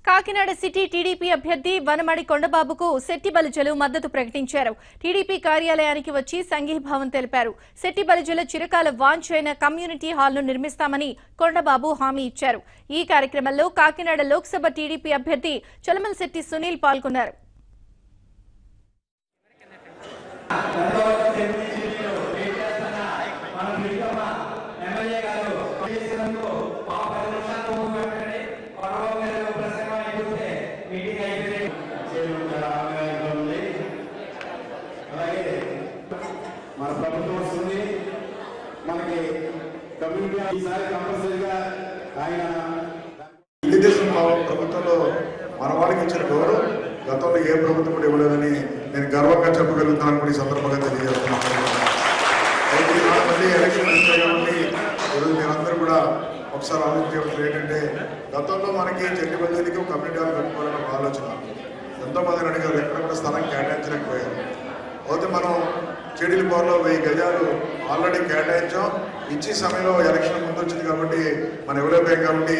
Kakinada city TDP అభ్యర్థి వనమడి కొండబాబుకు శెట్టిబలిజలు మద్దతు ప్రకటించారు. టీడీపీ కార్యాలయానికి వచ్చి సంఘీభావం తెలిపారు. శెట్టిబలిజల చిరకాల వాంఛైన కమ్యూనిటీ హాల్ను నిర్మిస్తామని కొండబాబు హామీ ఇచ్చారు. ఈ కార్యక్రమంలో కాకినాడ లోక్సభ టీడీపీ అభ్యర్థి చలమలశెట్టి సునీల్ పాల్గొన్నారు. మన ప్రభుత్వం వస్తుంది, మనకి కమ్యూనిటీ ఈసారి కంపల్సరీగా ఆయన తెలుగుదేశం ప్రభుత్వంలో మన వాళ్ళకి ఇచ్చిన గౌరవం గతంలో ఏ ప్రభుత్వం కూడా ఇవ్వలేదని నేను గర్వంగా చెప్పగలుగుతాను కూడా ఈ సందర్భంగా తెలియజేస్తున్నాను. అయితే మళ్ళీ ఎలక్షన్ వస్తాయి కాబట్టి ఈరోజు మీరందరూ కూడా ఒకసారి ఆలోచించవలసింది ఏంటంటే, గతంలో మనకి చెట్టిబల్లికి ఒక కమ్యూనిటీ హాల్ పెట్టుకోవాలన్న ఒక ఆలోచన ఎంతోమందిని అడిగారు, ఎక్కడ కూడా స్థలం కేటాయించలేకపోయారు. అయితే మనం చెడిలిపోరలో 1000 గజాలు ఆల్రెడీ కేటాయించాం. ఇచ్చే సమయంలో ఎలక్షన్ ముందు వచ్చింది కాబట్టి మనం ఇవ్వలేకపోయాం. కాబట్టి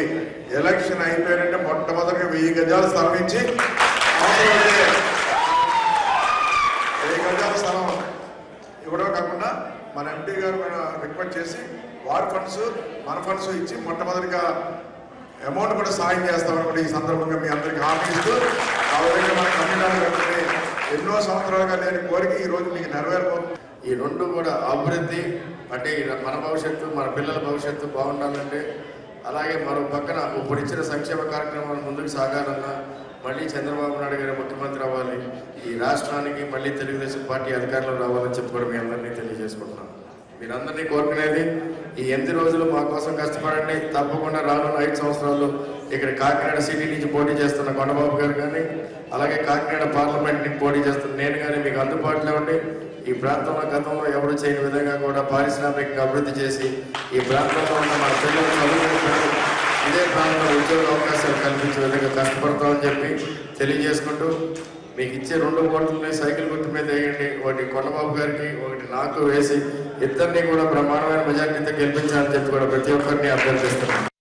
ఎలక్షన్ అయిపోయారంటే మొట్టమొదటిగా 1000 గజాలు స్థలం ఇచ్చి 1000 గజాల స్థలం ఇవ్వడం కాకుండా మన ఎంపీ గారు రిక్వెస్ట్ చేసి వారి ఫండ్స్ మన ఫండ్స్ ఇచ్చి మొట్టమొదటిగా అమౌంట్ కూడా సాయం చేస్తామని కూడా ఈ సందర్భంగా మీ అందరికీ హామీ ఇస్తూ ఆ విధంగా మన కమ్యూనిటీ ఎన్నో సంవత్సరాలుగా లేని కోరిక ఈ రోజు మీకు నెరవేరబోతుంది. ఈ రెండు కూడా అభివృద్ధి అంటే మన భవిష్యత్తు, మన పిల్లల భవిష్యత్తు బాగుండాలంటే, అలాగే మరో పక్కన ఇప్పుడు ఇచ్చిన సంక్షేమ కార్యక్రమాలు ముందుకు సాగాలన్నా మళ్ళీ చంద్రబాబు నాయుడు గారు ముఖ్యమంత్రి అవ్వాలి, ఈ రాష్ట్రానికి మళ్ళీ తెలుగుదేశం పార్టీ అధికారంలో రావాలని చెప్పి కూడా మీ అందరినీ తెలియజేసుకుంటున్నాను. మీరందరినీ కోరుకునేది, ఈ 8 రోజులు మా కోసం కష్టపడండి. తప్పకుండా రానున్న 5 సంవత్సరాలు ఇక్కడ కాకినాడ సిటీ నుంచి పోటీ చేస్తున్న కొండబాబు గారు కానీ, అలాగే కాకినాడ పార్లమెంట్ నుంచి పోటీ చేస్తున్న నేను కానీ మీకు అందుబాటులో ఉండి ఈ ప్రాంతంలో గతంలో ఎవరు చేయని విధంగా కూడా పారిశ్రామికంగా అభివృద్ధి చేసి ఈ ప్రాంతంలో ఉన్న మన పిల్లలు చదువుకుని ఇదే ప్రాంతంలో ఉద్యోగ అవకాశాలు కల్పించే విధంగా కష్టపడతామని చెప్పి తెలియజేసుకుంటూ, మీకు ఇచ్చే 2 ఓట్లని సైకిల్ గుర్తు మీద వేయండి. ఒకటి కొండబాబు గారికి, ఒకటి నాకు వేసి ఇద్దరిని కూడా బ్రహ్మాండమైన మెజార్టీతో గెలిపించాలని చెప్పి కూడా ప్రతి ఒక్కరిని అభ్యర్థిస్తున్నాను.